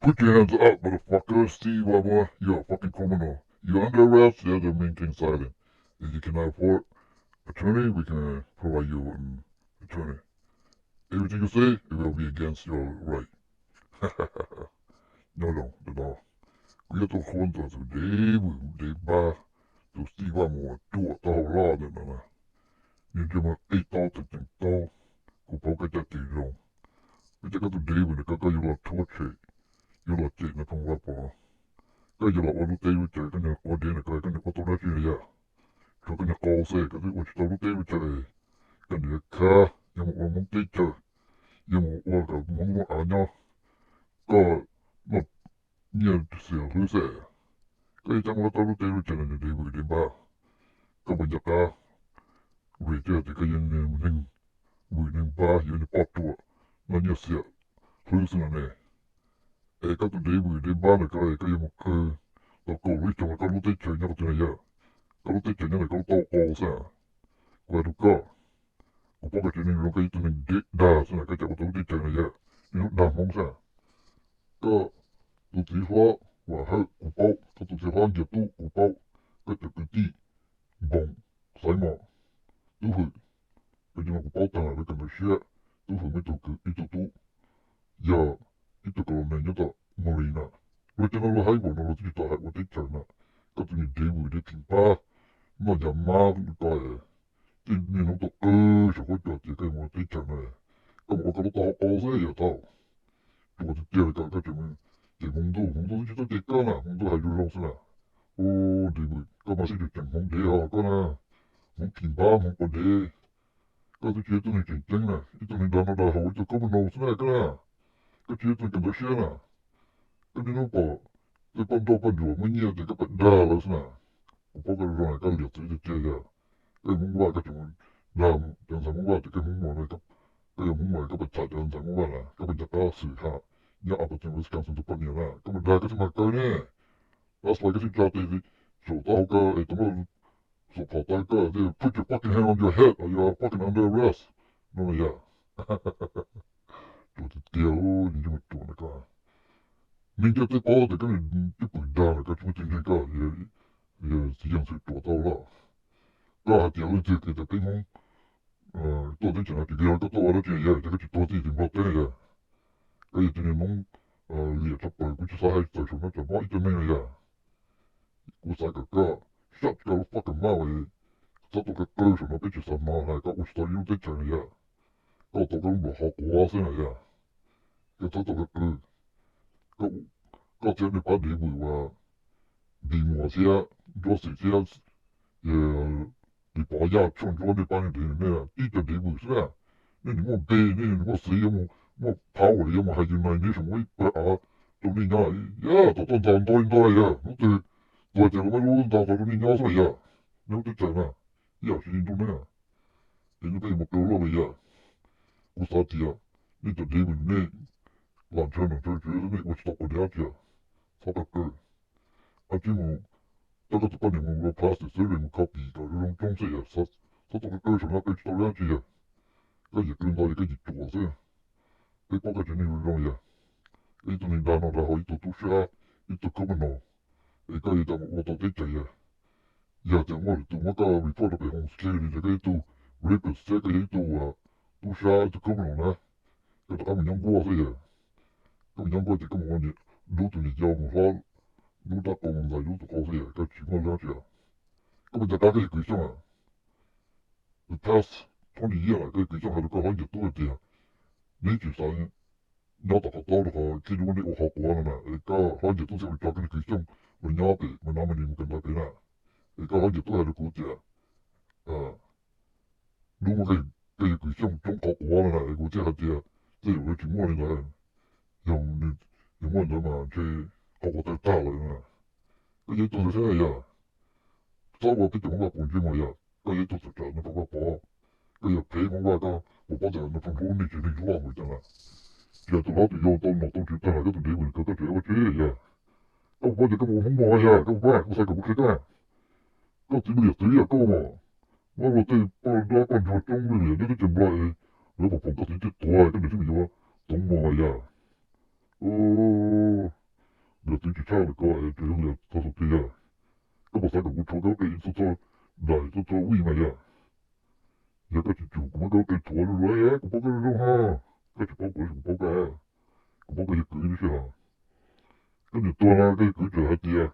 Put your hands up, motherfucker. Steve Webber, you're a fucking criminal. You're under arrest. You have to maintain silence. If you cannot afford attorney, we can provide you an attorney. Everything you say, it will be against your right. No, no. Kuya juntos, de ba, to Steve Webber, to a law, na. You give me 8,000 to kupoka jati. Kita kata David, kaka yula torche, yula cik na kong wapa. Kaya yula walu tayo chay, kanya kode na kaya kanya koto na siya ya. So kanya call say, kasi wach talu tayo chay. Kanya ka, yamu wamong teacher, yamu waka mungu anya, ka na niya siya huse. Kaya chang wata lu tayo chay na David, di ba? Kabanya ka, wita di kaya ning ba, yun patua, na niya siya huse na ne. Kato David, di ba na kaya mo ka, la ko richo na kalu teacher niya kato na ya. Kalu teacher niya na kalu tau call sa. Kwa duka, kupoka chini lo kaya ito ning da sa na kaya kato teacher na ya. Nino da mong sa. Ka, tu tihwa, wa hau, kupau, ka tu tihwa nja tu, kupau, kaya kuti, bong, saima, tuhu, kaya jima kupau tanga, kaya na siya, tuhu mito ito tu, ya, ito kalau na nyata, morina. Kaya na lo haibo, na lo tita haibo teacher na, kaya ni David, de kimpa, na jama, kaya, ni no to sa ko to kaya mo teacher na, kaya mo ka to ako sa ya tao. Tuwa ti tiya ka chimi, ti mungdo chito ti ka na, mungdo hai jurong sila. O, David, ka masih di cheng mung de ha ka na, mung kimpa, mung ko de, ka tu chito ni cheng cheng na, ito ni dana da hao, ito ka mo no sila ka na, ka chito ni kanda siya na, ka di no pa, ti panto pa jua, munya ti ka pa da la sila, upo ka rong ka liya ti tiya ya, kaya mung wa ka chimi, da, jangan sa mung wa ti ka mung wa na ka, kaya mung wa ka pa cha jangan sa mung wa na, ka pa jaka si ha, ya apa tu Wisconsin tu pa niya na, ka pa da ka si makar ne, that's why ka si cha ti, so tao ka, ito mo, so patay ka, they put your fucking hand on your head, or you're fucking under arrest. No, no, yeah. Tu ti tiya o, hindi mo tu na ka. Minja ti pa, ti ka ni, ti pa da na ka, chumi ti ka, ye, siyang si tu tao la. Ka hati alo ti ka, ti ka mong, to ti chana ti kaya ka to wala ti ya, ti ka ti to ti ti mba ti ya. Ka ye ti ni mong, liya chapa, ku ti sa hai sa shuna, cha ba iti mena ya. Ku sa ka, shut ka lo fucking mawa ye. Sato ka kaya na ti sa ma hai, ka ku sta yu ti chana ya. Ka to ka mba ha kuwa sina ya. Ka sato ka kaya, ka ti ni pa di bui wa, di mua siya, do si siya, ye, di pa ya chun, do ni pa ni di ne, ti ta di bui sina. Ni ni mo be, ni ni mo si, mo power, mo hai yu nai ni, mo i pa a, to ni nga, ya, to ton ton ton ton ya, no te, to te lo me lo ton ton ni nga sa ya. No te chana, ya, si ni to ne, e ni pe mo ke lo ya. Ku sa ti ya, ni ta di bui ne, lan chana, ni, wo sta ko dia ya. Sa ka ke, a ti mo, ta ka ta pa ni mo lo plastic, se le mo kapi, ka lo tong se ya, sa to ka ke sa na pe sta ya ti ya. Ka ye kun da ye ke ji to se. Pe ko ka ni lo ya. Ito ni dana da ho ito tu sha, ito ka mo no. E ka ye ta mo to te cha ya. Ya te mo tu mo ka report pe home security de ke tu records se ka ye tu tu sha ito ka mo na. Ka ta ka mo yang ko se ya. Ka mo yang ko te ka mo ni. Du tu ni ja mo ha. Du ta ko mo da du tu ko se ya. Ka chi mo ya ya. Ka mo ja ka ke ku sha. The past 20 years ka ku sha ha ka ha ye tu te ya. Ni chi sa ni. Nó ta ka ta ka ki lu ni o ha ko na. E ka ha ye tu se ka ka ni ku sha. Mo nya pe mo na mo ni mo ka na pe na. E ka ha ye tu ha ku te ya. Lu mo ke ku sha chung ka ko na e ku te ha te ya. Te yo chi mo ni na. Yung ni yung mo na ma che ka ko te ta la na. Ka ye tu se ya. Sa wa ki te mo ko ji mo ya. Ka ye tu se ta na pa pa. Ka ye pe mo wa ka mo pa te na pa lu ni chi ni ju wa mo ta na. Ya tu ha tu yo to no to chi ta na ya tu de mo ka ta che wa che ya. Ka pa te ka mo mo ya. Ka pa ko sa ka bu ke ta. Ka ti ni te ya ka mo. Mo lo te pa da pa jo chung ni ya ni te bla e. Lo pa pa ka ti te to ai ka ni si mi yo. Tong mo ya. Oh. chỉ sao được coi chỉ là sao sao kia có một sai cũng cho cái số số đại số số uy mà ya ya cái chỉ chủ cũng có cái chỗ rồi cũng có cái rồi ha cái chỉ có cái cứ như thế cái gì tôi là cái cứ chờ hết ya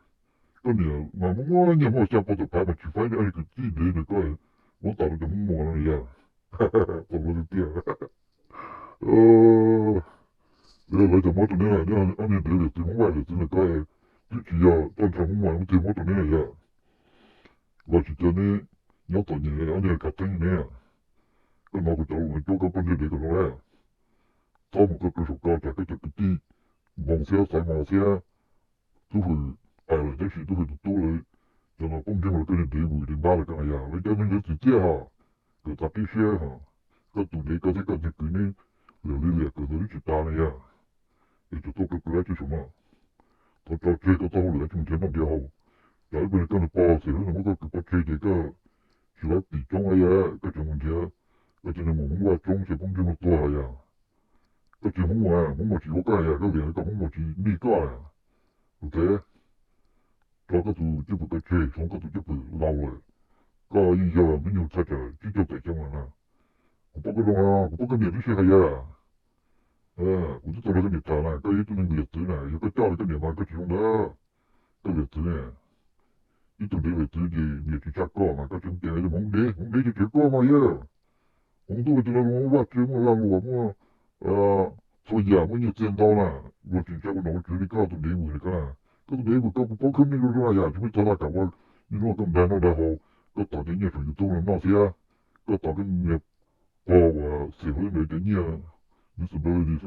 cái gì mà muốn nhà mua xe bao giờ phải mà chỉ phải cái gì để coi muốn tạo được muốn mua này ya tôi nói tiếp ờ 내가 이제 뭐도 내가 아니 내가 지금 뭐야 지금 그래 진짜 좀 뭐야 지금 뭐도 내가 뭐 진짜네 녀석이 아니 같은 네 그나고 저 왼쪽 번째 내가 그래 처음 그 속가 그때 몽세야 살마세야 두후 아유 대시 두후 두를 저는 공정을 그래 되고 이런 말을 그냥 왜 저는 그 진짜 그 잡기 쉬어 그것도 내가 생각해 그니 리리야 그들이 있다네야 이제 또 그래 주시면 더 제가 더 올라 좀 제법 되고 야 이번에 버스 이런 거 그거 제가 주로 비중어야 그 문제 그전에 뭔가 종세 공정을 도와야 그 뭔가 지고가야 그 내가 뭔가 니가야 그때 저것도 지부가 제 종것도 지부 나와요 그 이제 민요 찾아 지적 대정하나 그거는 그거는 이제 해야 우리 떨어져 있잖아 그 이쪽은 그랬잖아 이거 또 이렇게 내가 그 지금다 그랬잖아 이쪽 내가 들지 이제 잡고 막 좀 때문에 뭔데 이제 될거 말이야 공도 들어오고 봤지 몰라고 소리야 문이 뜬다나 뭐 진짜 그 너무 주니까 또 내부니까 그 내부 또 큰 일을 해야 좀 전화 가고 이거 좀 나눠다고 또 다른 게 좀 돈을 넣어야 또 다른 게 세월을 내더니야 무슨 뭐지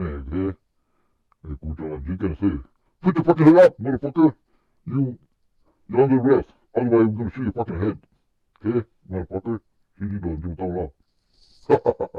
그 구조는 지금 세 Put your fucking head up, motherfucker. You're under arrest. Otherwise, I'm gonna shoot your fucking head. Okay, motherfucker. You need to do that.